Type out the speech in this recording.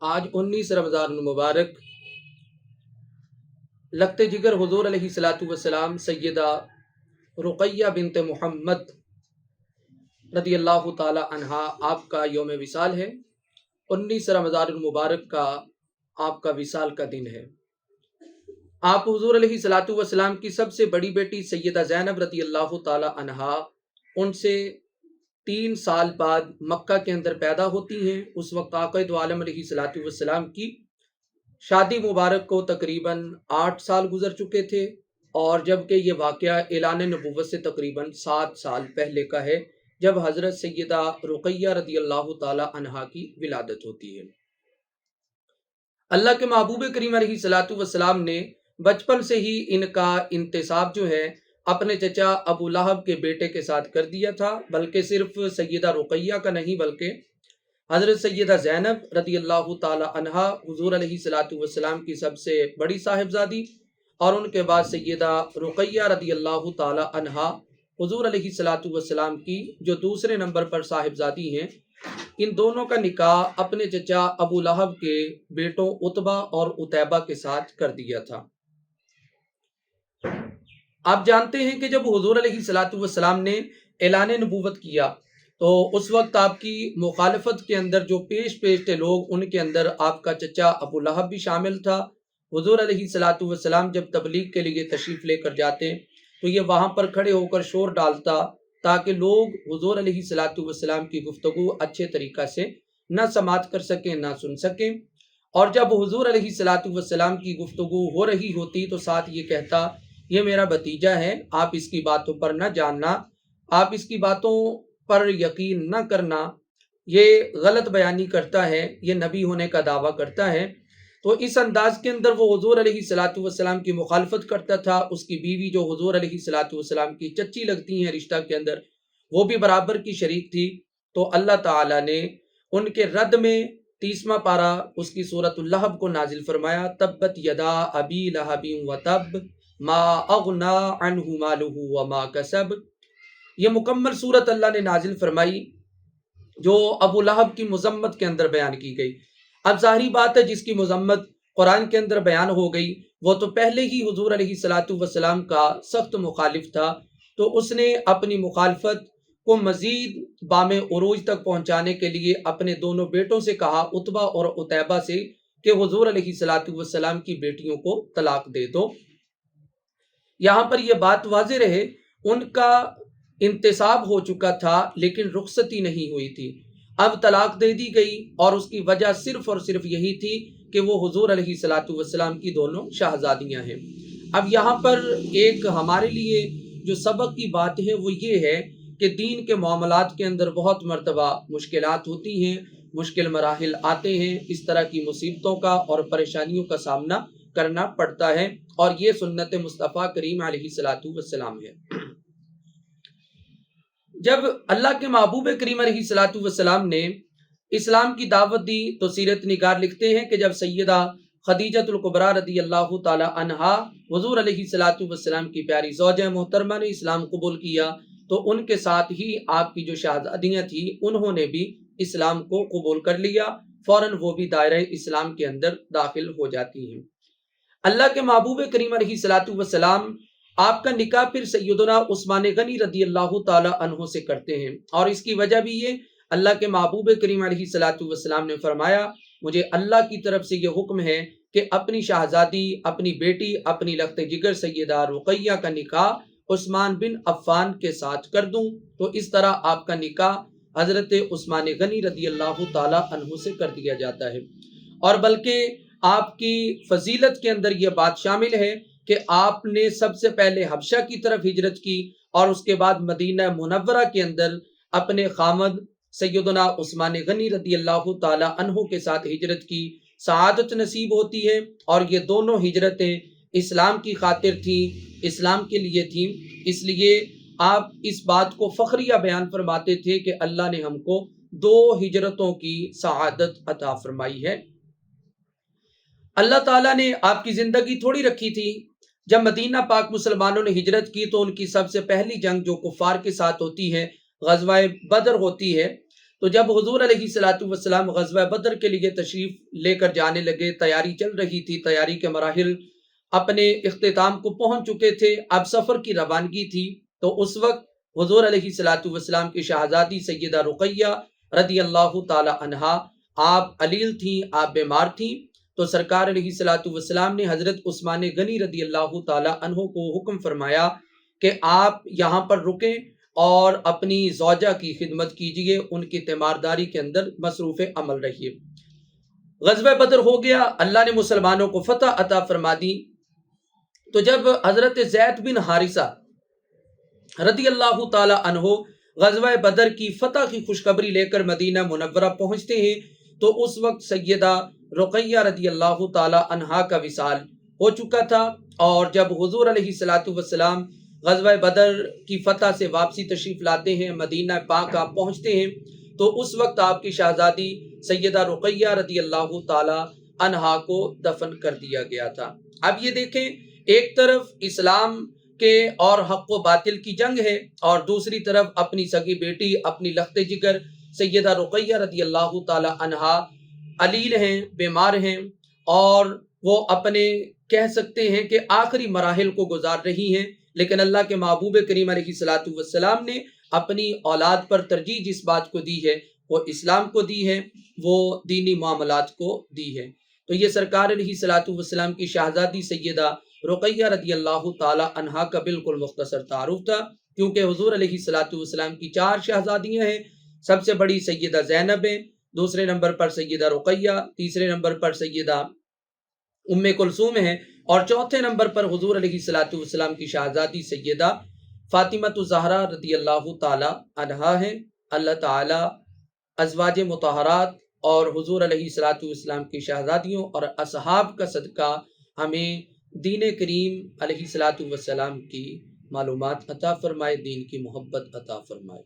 آج 19 رمضان المبارک لگتے جگر حضور علیہ الصلاۃ والسلام سیدہ رقیہ بنت محمد رضی اللہ تعالی عنہا آپ کا یوم وصال ہے۔ 19 رمضان المبارک کا آپ کا وصال کا دن ہے۔ آپ حضور علیہ الصلاۃ والسلام کی سب سے بڑی بیٹی سیدہ زینب رضی اللہ تعالی عنہا ان سے 3 سال بعد مکہ کے اندر پیدا ہوتی ہیں۔ اس وقت آقا دو عالم علیہ الصلاۃ والسلام کی شادی مبارک کو تقریباً 8 سال گزر چکے تھے، اور جبکہ یہ واقعہ اعلان نبوت سے تقریباً 7 سال پہلے کا ہے، جب حضرت سیدہ رقیہ رضی اللہ تعالی عنہا کی ولادت ہوتی ہے۔ اللہ کے محبوب کریم علیہ الصلاۃ والسلام نے بچپن سے ہی ان کا انتساب جو ہے اپنے چچا ابو لہب کے بیٹے کے ساتھ کر دیا تھا، بلکہ صرف سیدہ رقیہ کا نہیں بلکہ حضرت سیدہ زینب رضی اللہ تعالی عنہا حضور علیہ الصلاۃ والسلام کی سب سے بڑی صاحبزادی، اور ان کے بعد سیدہ رقیہ رضی اللہ تعالی عنہا حضور علیہ الصلاۃ والسلام کی جو دوسرے نمبر پر صاحبزادی ہیں، ان دونوں کا نکاح اپنے چچا ابو لہب کے بیٹوں عتبہ اور عتیبہ کے ساتھ کر دیا تھا۔ آپ جانتے ہیں کہ جب حضور علیہ الصلاۃ والسلام نے اعلان نبوت کیا تو اس وقت آپ کی مخالفت کے اندر جو پیش تھے لوگ، ان کے اندر آپ کا چچا ابو لہب بھی شامل تھا۔ حضور علیہ الصلاۃ والسلام جب تبلیغ کے لیے تشریف لے کر جاتے تو یہ وہاں پر کھڑے ہو کر شور ڈالتا تاکہ لوگ حضور علیہ الصلاۃ والسلام کی گفتگو اچھے طریقہ سے نہ سماعت کر سکیں، نہ سن سکیں۔ اور جب حضور علیہ الصلاۃ والسلام کی گفتگو ہو رہی ہوتی تو ساتھ یہ کہتا، یہ میرا بھتیجا ہے، آپ اس کی باتوں پر نہ جاننا، آپ اس کی باتوں پر یقین نہ کرنا، یہ غلط بیانی کرتا ہے، یہ نبی ہونے کا دعویٰ کرتا ہے۔ تو اس انداز کے اندر وہ حضور علیہ الصلاۃ والسلام کی مخالفت کرتا تھا۔ اس کی بیوی جو حضور علیہ الصلاۃ والسلام کی چچی لگتی ہیں رشتہ کے اندر، وہ بھی برابر کی شریک تھی۔ تو اللہ تعالیٰ نے ان کے رد میں 30واں پارہ اس کی سورۃ اللہب کو نازل فرمایا، تبت یدا ابی لہب وتب ما اغنا عنہ مالہ وما کسب۔ یہ مکمل سورت اللہ نے نازل فرمائی جو ابو لہب کی مذمت کے اندر بیان کی گئی۔ اب ظاہری بات ہے جس کی مذمت قرآن کے اندر بیان ہو گئی وہ تو پہلے ہی حضور علیہ الصلاۃ والسلام کا سخت مخالف تھا، تو اس نے اپنی مخالفت کو مزید بام عروج تک پہنچانے کے لیے اپنے دونوں بیٹوں سے کہا، عتبہ اور عتیبہ سے، کہ حضور علیہ الصلاۃ والسلام کی بیٹیوں کو طلاق دے دو۔ یہاں پر یہ بات واضح رہے، ان کا انتصاب ہو چکا تھا لیکن رخصتی نہیں ہوئی تھی۔ اب طلاق دے دی گئی، اور اس کی وجہ صرف اور صرف یہی تھی کہ وہ حضور علیہ الصلاۃ والسلام کی دونوں شہزادیاں ہیں۔ اب یہاں پر ایک ہمارے لیے جو سبق کی بات ہے وہ یہ ہے کہ دین کے معاملات کے اندر بہت مرتبہ مشکلات ہوتی ہیں، مشکل مراحل آتے ہیں، اس طرح کی مصیبتوں کا اور پریشانیوں کا سامنا کرنا پڑتا ہے، اور یہ سنت مصطفیٰ کریم علیہ الصلاۃ والسلام ہے۔ جب اللہ کے محبوب کریم علیہ الصلاۃ والسلام نے اسلام کی دعوت دی تو سیرت نگار لکھتے ہیں کہ جب سیدہ خدیجۃ الکبریٰ رضی اللہ تعالی عنہا حضور علیہ الصلاۃ والسلام کی پیاری زوجہ محترمہ نے اسلام قبول کیا تو ان کے ساتھ ہی آپ کی جو شہزادیاں تھیں انہوں نے بھی اسلام کو قبول کر لیا، فوراً وہ بھی دائرہ اسلام کے اندر داخل ہو جاتی ہیں۔ اللہ کے محبوب کریم علیہ الصلاۃ والسلام آپ کا نکاح پھر سیدنا عثمان غنی رضی اللہ تعالی عنہ سے کرتے ہیں، اور اس کی وجہ بھی یہ، اللہ کے محبوب کریم علیہ الصلاۃ والسلام نے فرمایا، مجھے اللہ کی طرف سے یہ حکم ہے کہ اپنی شہزادی، اپنی بیٹی، اپنی لخت جگر سیدہ رقیہ کا نکاح عثمان بن عفان کے ساتھ کر دوں۔ تو اس طرح آپ کا نکاح حضرت عثمان غنی رضی اللہ تعالی عنہ سے کر دیا جاتا ہے۔ اور بلکہ آپ کی فضیلت کے اندر یہ بات شامل ہے کہ آپ نے سب سے پہلے حبشہ کی طرف ہجرت کی، اور اس کے بعد مدینہ منورہ کے اندر اپنے خامد سیدنا عثمان غنی رضی اللہ تعالی عنہ کے ساتھ ہجرت کی سعادت نصیب ہوتی ہے۔ اور یہ دونوں ہجرتیں اسلام کی خاطر تھیں، اسلام کے لیے تھیں، اس لیے آپ اس بات کو فخریہ بیان فرماتے تھے کہ اللہ نے ہم کو 2 ہجرتوں کی سعادت عطا فرمائی ہے۔ اللہ تعالیٰ نے آپ کی زندگی تھوڑی رکھی تھی۔ جب مدینہ پاک مسلمانوں نے ہجرت کی تو ان کی سب سے پہلی جنگ جو کفار کے ساتھ ہوتی ہے غزوہ بدر ہوتی ہے۔ تو جب حضور علیہ الصلوۃ والسلام غزوہ بدر کے لیے تشریف لے کر جانے لگے، تیاری چل رہی تھی، تیاری کے مراحل اپنے اختتام کو پہنچ چکے تھے، اب سفر کی روانگی تھی، تو اس وقت حضور علیہ الصلوۃ والسلام کی شہزادی سیدہ رقیہ رضی اللہ تعالی عنہا آپ علیل تھیں، آپ بیمار تھیں، تو سرکار علیہ الصلوۃ والسلام نے حضرت عثمان غنی رضی اللہ تعالی عنہ کو حکم فرمایا کہ آپ یہاں پر رکیں اور اپنی زوجہ کی خدمت کیجئے، ان کی تیمارداری کے اندر مصروف عمل رہیے۔ غزوہ بدر ہو گیا، اللہ نے مسلمانوں کو فتح عطا فرما دی۔ تو جب حضرت زید بن حارثہ رضی اللہ تعالی عنہ غزوہ بدر کی فتح کی خوشخبری لے کر مدینہ منورہ پہنچتے ہیں، تو اس وقت سیدہ رقیہ رضی اللہ تعالی عنہا کا وصال ہو چکا تھا، اور جب حضور علیہ الصلوۃ والسلام غزوہ بدر کی فتح سے واپسی تشریف لاتے ہیں، مدینہ پاک آپ پہنچتے ہیں، تو اس وقت آپ کی شہزادی سیدہ رقیہ رضی اللہ تعالی عنہا کو دفن کر دیا گیا تھا۔ اب یہ دیکھیں، ایک طرف اسلام کے اور حق و باطل کی جنگ ہے، اور دوسری طرف اپنی سگی بیٹی، اپنی لخت جگر سیدہ رقیہ رضی اللہ تعالی عنہا علیل ہیں، بیمار ہیں، اور وہ اپنے کہہ سکتے ہیں کہ آخری مراحل کو گزار رہی ہیں، لیکن اللہ کے محبوب کریم علیہ الصلوۃ والسلام نے اپنی اولاد پر ترجیح جس بات کو دی ہے وہ اسلام کو دی ہے، وہ دینی معاملات کو دی ہے۔ تو یہ سرکار علیہ الصلوۃ والسلام کی شہزادی سیدہ رقیہ رضی اللہ تعالی عنہا کا بالکل مختصر تعارف تھا، کیونکہ حضور علیہ الصلوۃ والسلام کی 4 شہزادیاں ہیں۔ سب سے بڑی سیدہ زینب ہیں، دوسرے نمبر پر سیدہ رقیہ، تیسرے نمبر پر سیدہ ام کلثوم ہیں، اور چوتھے نمبر پر حضور علیہ الصلوۃ والسلام کی شہزادی سیدہ فاطمہ الزہرا رضی اللہ تعالی عنہا ہیں۔ اللہ تعالی ازواج مطہرات اور حضور علیہ الصلوۃ والسلام کی شہزادیوں اور اصحاب کا صدقہ ہمیں دین کریم علیہ الصلوۃ والسلام کی معلومات عطا فرمائے، دین کی محبت عطا فرمائے۔